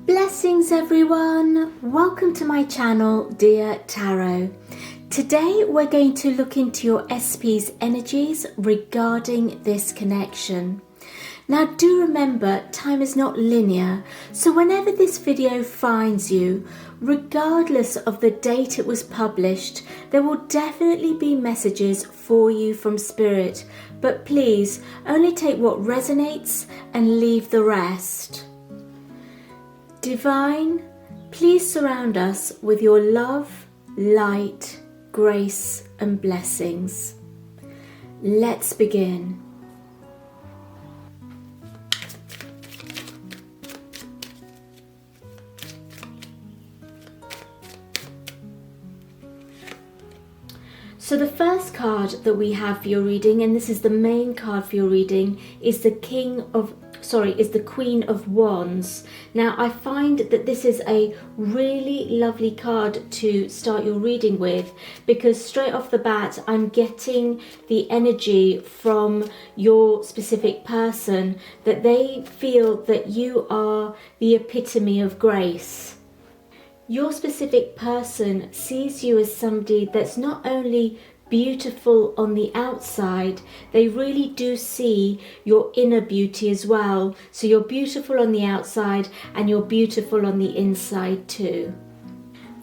Blessings everyone! Welcome to my channel, Diya Tarot. Today we're going to look into your SP's energies regarding this connection. Now do remember, time is not linear, so whenever this video finds you, regardless of the date it was published, there will definitely be messages for you from Spirit, but please only take what resonates and leave the rest. Divine, please surround us with your love, light, grace and blessings. Let's begin. So the first card that we have for your reading, and this is the main card for your reading, is the Queen of Wands. Now I find that this is a really lovely card to start your reading with, because straight off the bat I'm getting the energy from your specific person that they feel that you are the epitome of grace. Your specific person sees you as somebody that's not only beautiful on the outside, they really do see your inner beauty as well. So you're beautiful on the outside and you're beautiful on the inside too.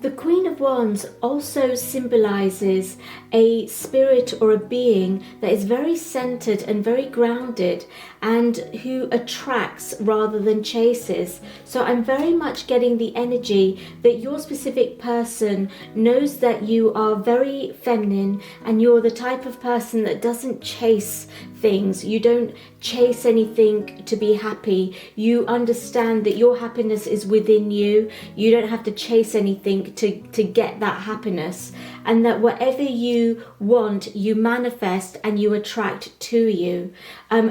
The Queen of Wands also symbolizes a spirit or a being that is very centered and very grounded and who attracts rather than chases. So I'm very much getting the energy that your specific person knows that you are very feminine and you're the type of person that doesn't chase things. You don't chase anything to be happy. You understand that your happiness is within you. You don't have to chase anything to get that happiness, and that whatever you want, you manifest and you attract to you.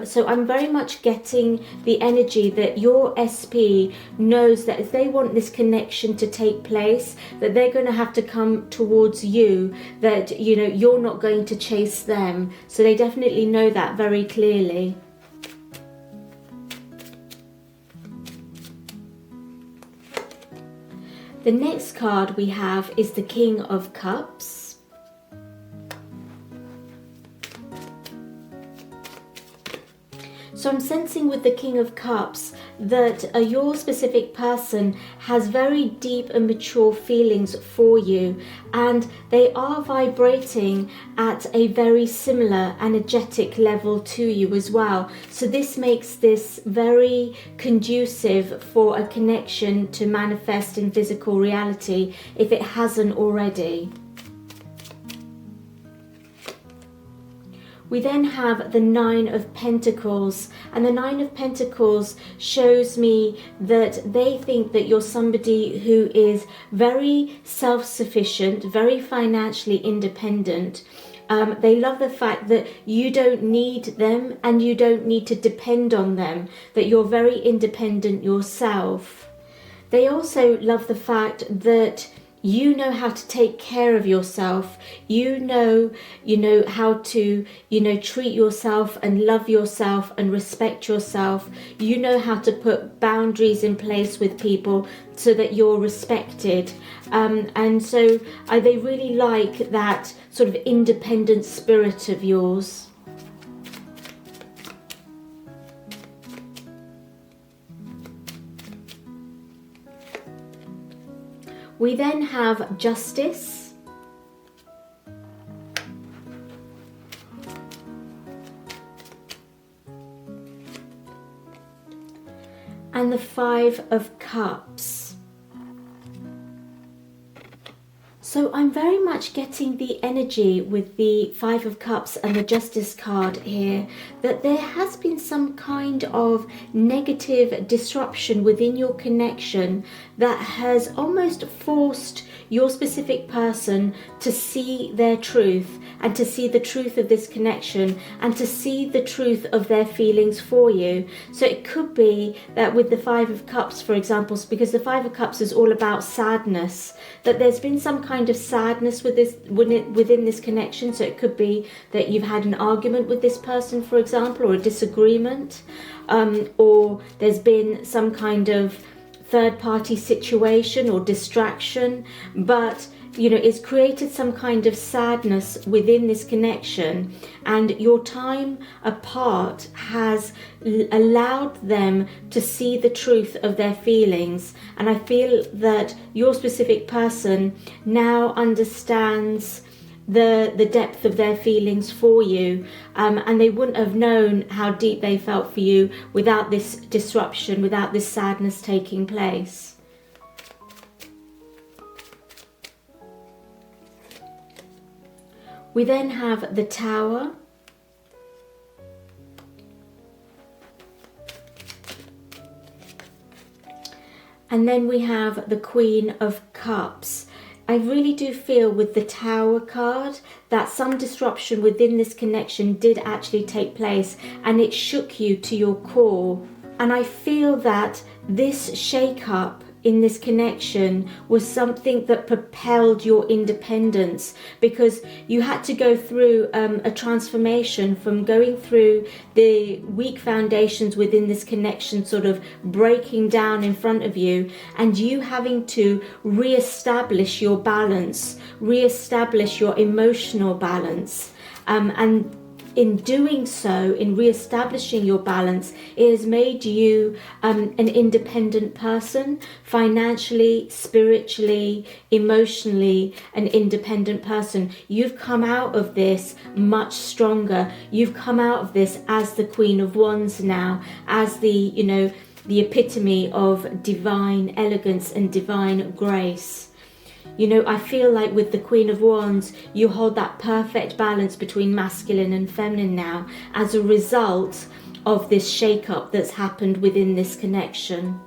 So I'm very much getting the energy that your SP knows that if they want this connection to take place, that they're going to have to come towards you, that you're not going to chase them. So they definitely know that very clearly. The next card we have is the King of Cups. So I'm sensing with the King of Cups that your specific person has very deep and mature feelings for you, and they are vibrating at a very similar energetic level to you as well. So this makes this very conducive for a connection to manifest in physical reality if it hasn't already. We then have the Nine of Pentacles, and the Nine of Pentacles shows me that they think that you're somebody who is very self-sufficient, very financially independent. They love the fact that you don't need them and you don't need to depend on them, that you're very independent yourself. They also love the fact that you know how to take care of yourself. You know how to, treat yourself and love yourself and respect yourself. You know how to put boundaries in place with people so that you're respected. And so they really like that sort of independent spirit of yours. We then have Justice, and the Five of Cups. So I'm very much getting the energy with the Five of Cups and the Justice card here that there has been some kind of negative disruption within your connection that has almost forced your specific person to see their truth and to see the truth of this connection and to see the truth of their feelings for you. So it could be that with the Five of Cups, for example, because the Five of Cups is all about sadness, that there's been some kind of sadness with this within this connection. So it could be that you've had an argument with this person, for example, or a disagreement, or there's been some kind of third-party situation or distraction, but it's created some kind of sadness within this connection, and your time apart has allowed them to see the truth of their feelings. And I feel that your specific person now understands the depth of their feelings for you, and they wouldn't have known how deep they felt for you without this disruption, without this sadness taking place. We then have the Tower. And then we have the Queen of Cups. I really do feel with the Tower card that some disruption within this connection did actually take place, and it shook you to your core. And I feel that this shake-up in this connection was something that propelled your independence, because you had to go through a transformation from going through the weak foundations within this connection sort of breaking down in front of you, and you having to re-establish your balance, re-establish your emotional balance, and in doing so, in re-establishing your balance, it has made you an independent person, financially, spiritually, emotionally, an independent person. You've come out of this much stronger. You've come out of this as the Queen of Wands now, as the epitome of divine elegance and divine grace. I feel like with the Queen of Wands, you hold that perfect balance between masculine and feminine now as a result of this shake-up that's happened within this connection.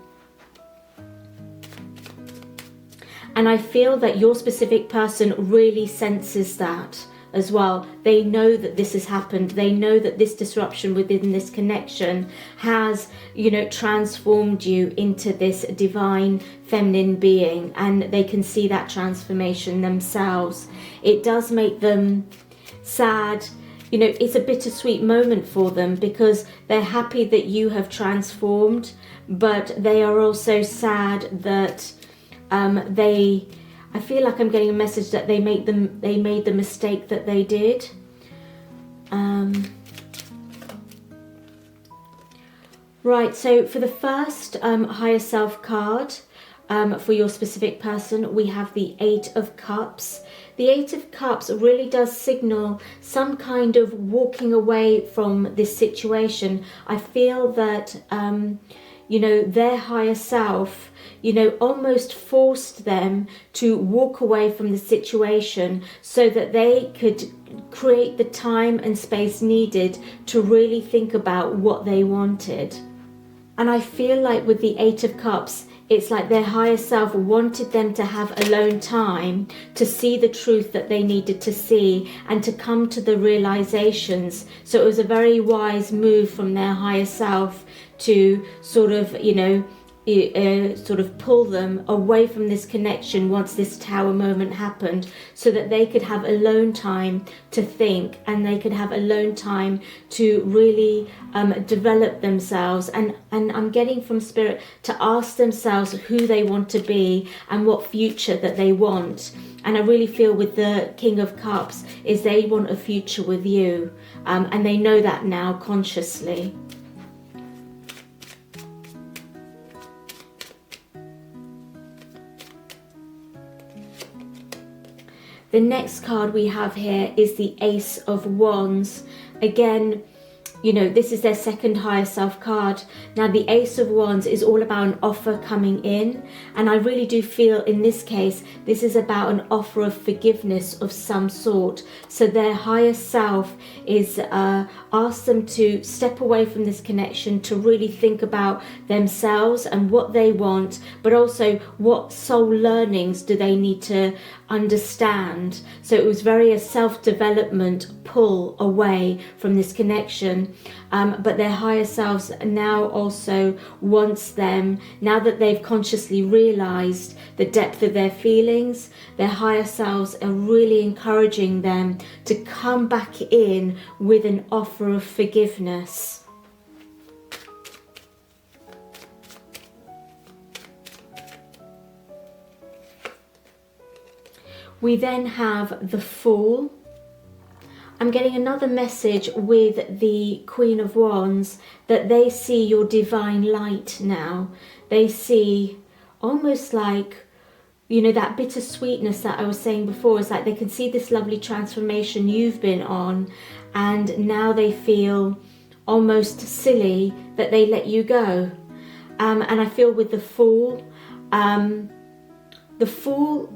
And I feel that your specific person really senses that as well. They know that this has happened. They know that this disruption within this connection has, transformed you into this divine feminine being, and they can see that transformation themselves. It does make them sad. It's a bittersweet moment for them, because they're happy that you have transformed, but they are also sad that I feel like I'm getting a message that they made the mistake that they did. Right, so for the first higher self card for your specific person, we have the Eight of Cups. The Eight of Cups really does signal some kind of walking away from this situation. I feel that their higher self almost forced them to walk away from the situation so that they could create the time and space needed to really think about what they wanted. And I feel like with the Eight of Cups, it's like their higher self wanted them to have alone time to see the truth that they needed to see and to come to the realizations. So it was a very wise move from their higher self to sort of pull them away from this connection once this Tower moment happened, so that they could have alone time to think, and they could have alone time to really develop themselves, and I'm getting from Spirit to ask themselves who they want to be and what future that they want. And I really feel with the King of Cups is they want a future with you, and they know that now consciously. The next card we have here is the Ace of Wands. Again, this is their second higher self card. Now, the Ace of Wands is all about an offer coming in. And I really do feel in this case, this is about an offer of forgiveness of some sort. So their higher self is asked them to step away from this connection, to really think about themselves and what they want, but also what soul learnings do they need to understand. So it was very a self-development pull away from this connection, but their higher selves now also wants them, now that they've consciously realized the depth of their feelings, their higher selves are really encouraging them to come back in with an offer of forgiveness. We then have the Fool. I'm getting another message with the Queen of Wands that they see your divine light now. They see almost like, you know, that bittersweetness that I was saying before, is like they can see this lovely transformation you've been on, and now they feel almost silly that they let you go. And I feel with the Fool, the Fool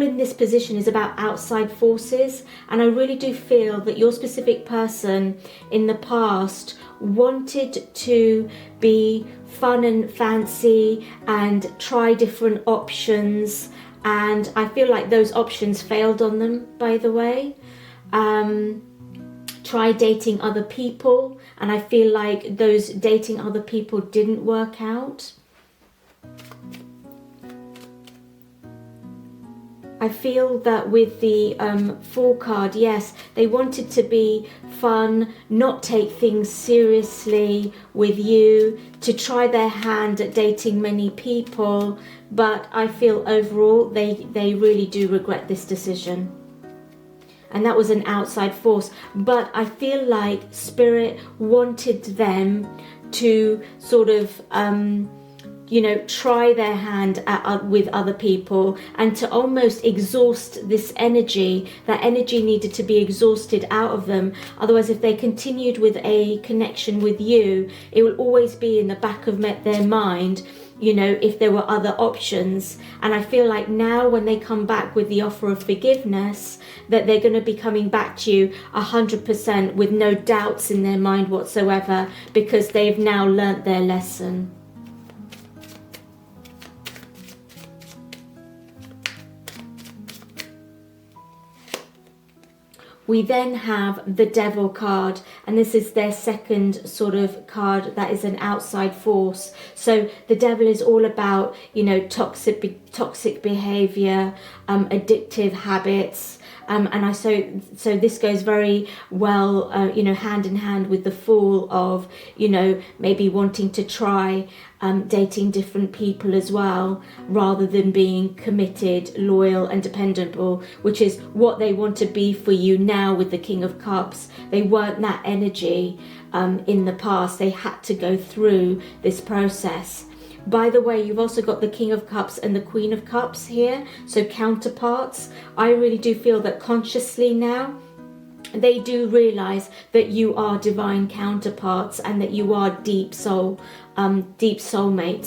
in this position is about outside forces, and I really do feel that your specific person in the past wanted to be fun and fancy and try different options, and I feel like those options failed on them, by the way. Try dating other people, and I feel like those dating other people didn't work out. I feel that with the Fool card, yes, they wanted to be fun, not take things seriously with you, to try their hand at dating many people, but I feel overall they really do regret this decision. And that was an outside force, but I feel like Spirit wanted them to sort of you know, try their hand with other people, and to almost exhaust this energy. That energy needed to be exhausted out of them. Otherwise, if they continued with a connection with you, it will always be in the back of their mind, you know, if there were other options. And I feel like now when they come back with the offer of forgiveness, that they're going to be coming back to you 100% with no doubts in their mind whatsoever, because they've now learnt their lesson. We then have the Devil card, and this is their second sort of card that is an outside force. So the Devil is all about, you know, toxic behavior, addictive habits. And so this goes very well, you know, hand in hand with the Fool of, you know, maybe wanting to try dating different people as well, rather than being committed, loyal and dependable, which is what they want to be for you now with the King of Cups. They weren't that energy in the past. They had to go through this process. By the way, you've also got the King of Cups and the Queen of Cups here, so counterparts. I really do feel that consciously now, they do realize that you are divine counterparts, and that you are deep soulmates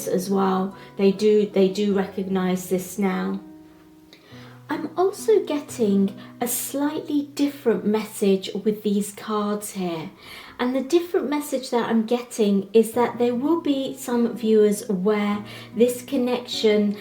as well. They do recognize this now. I'm also getting a slightly different message with these cards here. And the different message that I'm getting is that there will be some viewers where this connection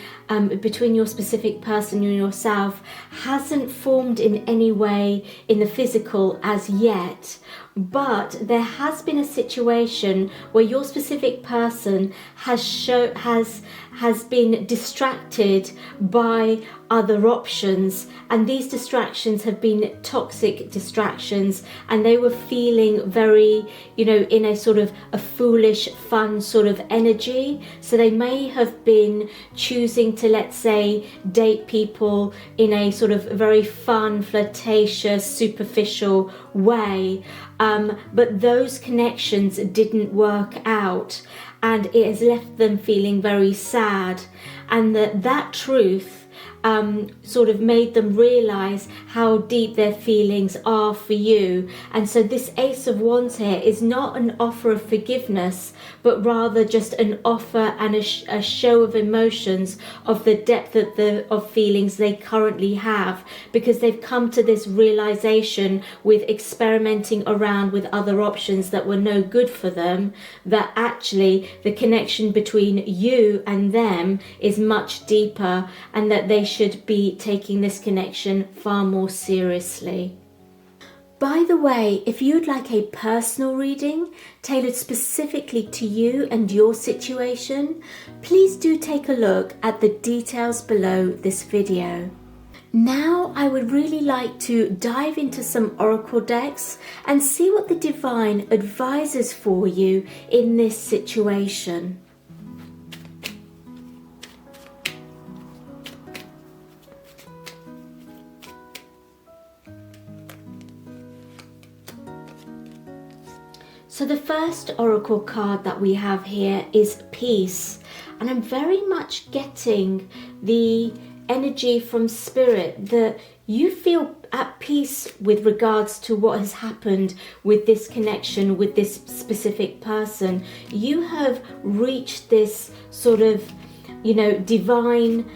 between your specific person and yourself hasn't formed in any way in the physical as yet. But there has been a situation where your specific person has been distracted by other options, and these distractions have been toxic distractions, and they were feeling very, you know, in a sort of a foolish, fun sort of energy. So they may have been choosing to, let's say, date people in a sort of very fun, flirtatious, superficial way. But those connections didn't work out, and it has left them feeling very sad. And that truth sort of made them realize how deep their feelings are for you. And so this Ace of Wands here is not an offer of forgiveness, but rather just an offer and a show of emotions of the depth of feelings they currently have, because they've come to this realization with experimenting around with other options that were no good for them, that actually the connection between you and them is much deeper, and that they should be taking this connection far more seriously. By the way, if you'd like a personal reading tailored specifically to you and your situation, please do take a look at the details below this video. Now I would really like to dive into some oracle decks and see what the divine advises for you in this situation. So the first oracle card that we have here is peace. And I'm very much getting the energy from Spirit that you feel at peace with regards to what has happened with this connection, with this specific person. You have reached this sort of, divine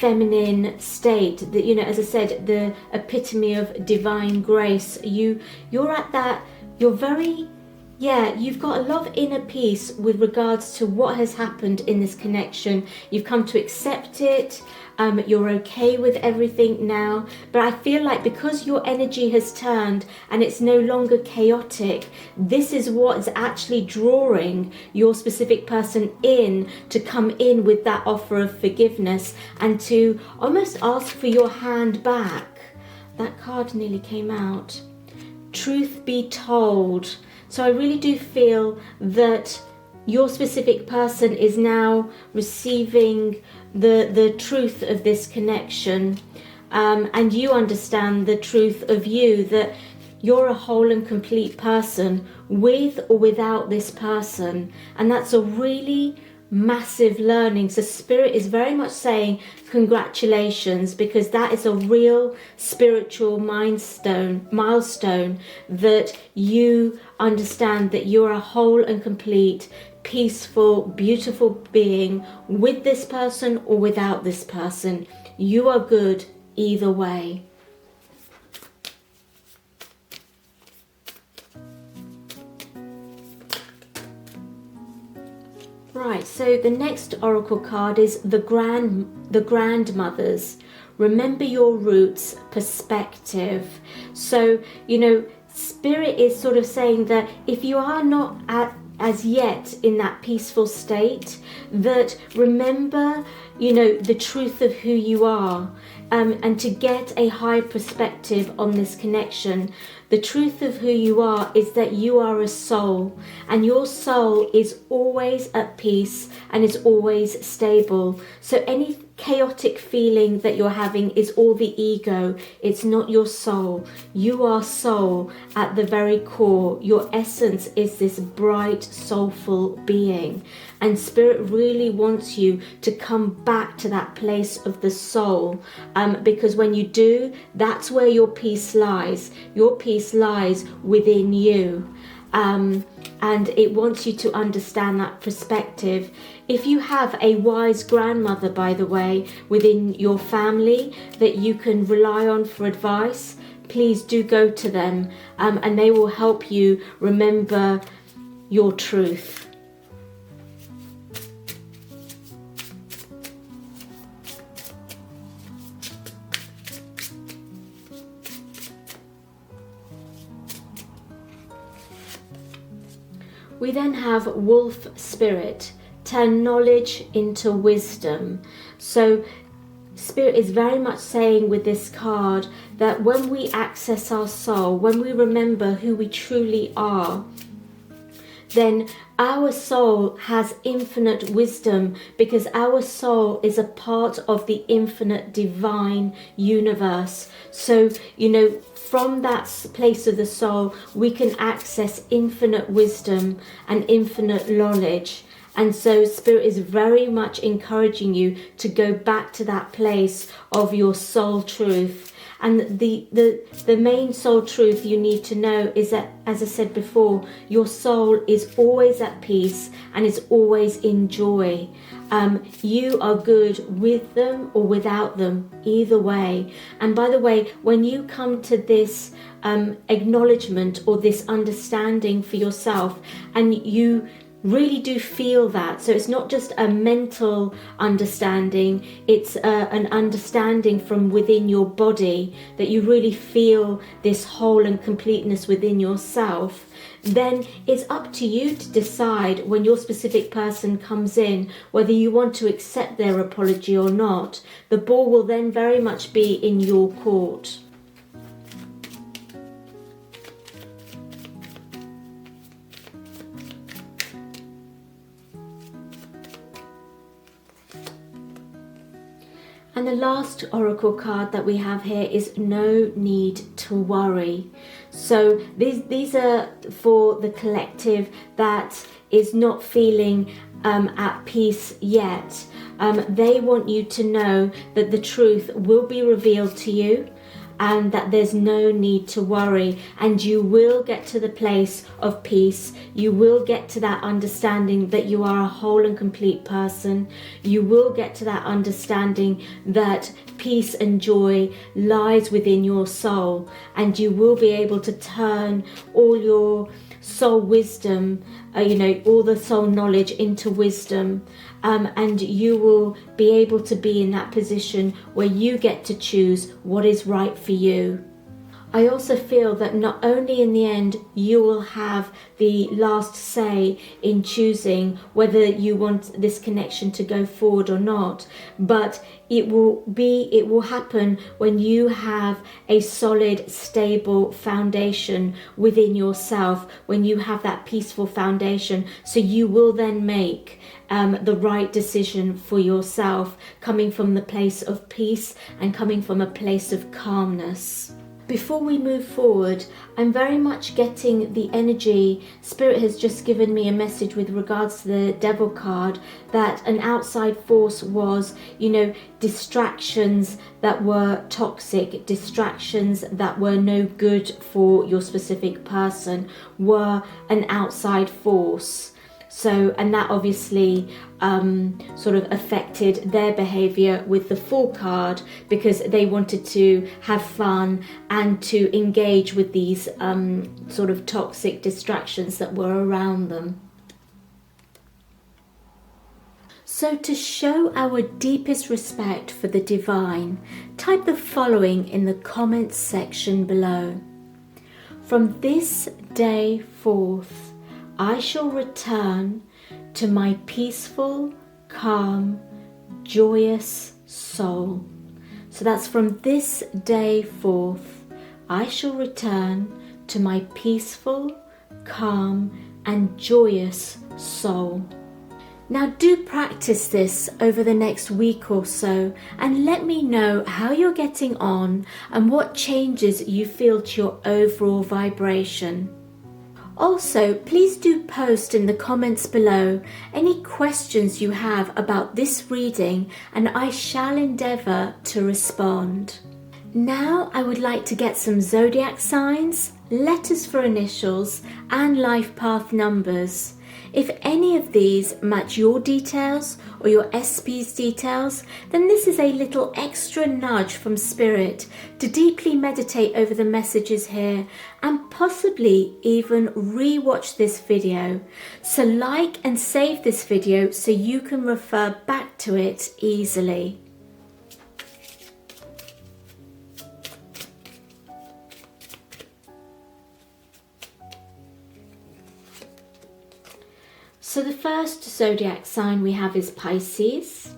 feminine state that, as I said, the epitome of divine grace. You're at that, you've got a lot of inner peace with regards to what has happened in this connection. You've come to accept it. You're okay with everything now. But I feel like because your energy has turned and it's no longer chaotic, this is what is actually drawing your specific person in to come in with that offer of forgiveness and to almost ask for your hand back. That card nearly came out. Truth be told. So I really do feel that your specific person is now receiving the truth of this connection, and you understand the truth of you, that you're a whole and complete person with or without this person. And that's a really massive learning. So Spirit is very much saying congratulations, because that is a real spiritual milestone that you understand that you're a whole and complete, peaceful, beautiful being with this person or without this person. You are good either way. Right, so the next oracle card is the grandmothers. Remember your roots, perspective. So, Spirit is sort of saying that if you are not as yet in that peaceful state, that remember, the truth of who you are, and to get a high perspective on this connection. The truth of who you are is that you are a soul, and your soul is always at peace and is always stable. So any chaotic feeling that you're having is all the ego. It's not your soul. You are soul at the very core. Your essence is this bright, soulful being. And Spirit really wants you to come back to that place of the soul, because when you do, that's where your peace lies. Your peace lies within you. And it wants you to understand that perspective. If you have a wise grandmother, by the way, within your family that you can rely on for advice, please do go to them, and they will help you remember your truth. We then have wolf spirit, turn knowledge into wisdom. So Spirit is very much saying with this card that when we access our soul, when we remember who we truly are, then our soul has infinite wisdom, because our soul is a part of the infinite divine universe. So, from that place of the soul, we can access infinite wisdom and infinite knowledge. And so Spirit is very much encouraging you to go back to that place of your soul truth. And the main soul truth you need to know is that, as I said before, your soul is always at peace and is always in joy. You are good with them or without them, either way. And by the way, when you come to this acknowledgement or this understanding for yourself, and you really do feel that, so it's not just a mental understanding, it's an understanding from within your body, that you really feel this whole and completeness within yourself, then it's up to you to decide when your specific person comes in whether you want to accept their apology or not. The ball will then very much be in your court. And the last oracle card that we have here is no need to worry. So these are for the collective that is not feeling at peace yet. They want you to know that the truth will be revealed to you, and that there's no need to worry, and you will get to the place of peace. You will get to that understanding that you are a whole and complete person. You will get to that understanding that peace and joy lies within your soul, and you will be able to turn all your soul wisdom, all the soul knowledge into wisdom, and you will be able to be in that position where you get to choose what is right for you. I also feel that not only in the end you will have the last say in choosing whether you want this connection to go forward or not, but it will happen when you have a solid, stable foundation within yourself, when you have that peaceful foundation. So you will then make the right decision for yourself, coming from the place of peace and coming from a place of calmness. Before we move forward, I'm very much getting the energy. Spirit has just given me a message with regards to the Devil card, that an outside force was, distractions that were toxic, distractions that were no good for your specific person, were an outside force. So, and that obviously sort of affected their behavior with the Fool card, because they wanted to have fun and to engage with these sort of toxic distractions that were around them. So to show our deepest respect for the divine, type the following in the comments section below. From this day forth, I shall return to my peaceful, calm, joyous soul. So that's from this day forth, I shall return to my peaceful, calm, and joyous soul. Now do practice this over the next week or so, and let me know how you're getting on and what changes you feel to your overall vibration. Also, please do post in the comments below any questions you have about this reading, and I shall endeavour to respond. Now I would like to get some zodiac signs, letters for initials, and life path numbers. If any of these match your details or your SP's details, then this is a little extra nudge from Spirit to deeply meditate over the messages here and possibly even re-watch this video. So like and save this video so you can refer back to it easily. So the first zodiac sign we have is Pisces.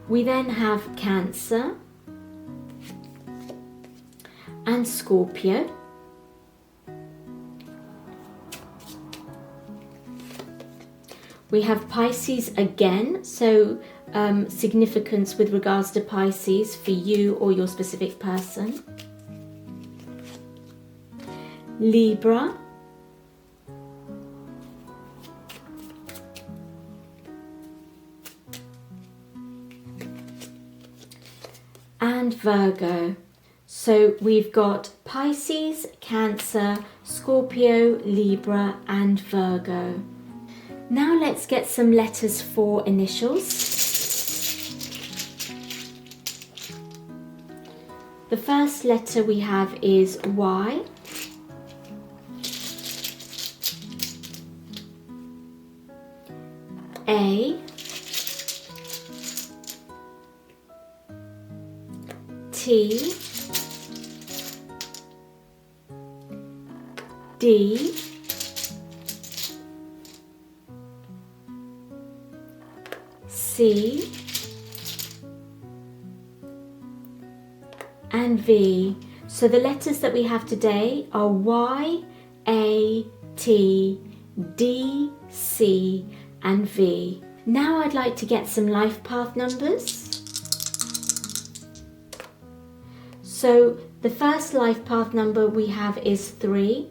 We then have Cancer and Scorpio. We have Pisces again, so significance with regards to Pisces for you or your specific person. Libra, and Virgo. So we've got Pisces, Cancer, Scorpio, Libra, and Virgo. Now let's get some letters for initials. The first letter we have is Y. A, T, D, C, and V. So the letters that we have today are Y, A, T, D, C, and V. Now I'd like to get some life path numbers. So the first life path number we have is 3.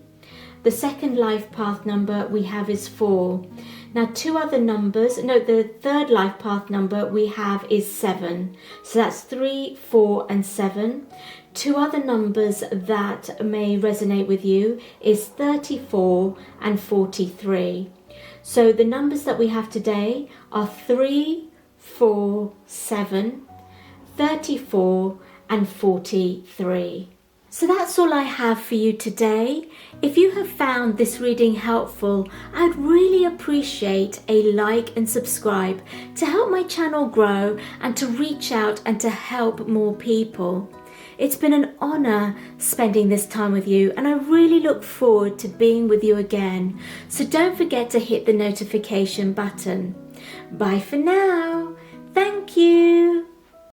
The second life path number we have is 4. Now the third life path number we have is 7. So that's 3, 4 and 7. 2 other numbers that may resonate with you is 34 and 43. So the numbers that we have today are 3, 4, 7, 34 and 43. So that's all I have for you today. If you have found this reading helpful, I'd really appreciate a like and subscribe to help my channel grow and to reach out and to help more people. It's been an honor spending this time with you, and I really look forward to being with you again. So don't forget to hit the notification button. Bye for now. Thank you.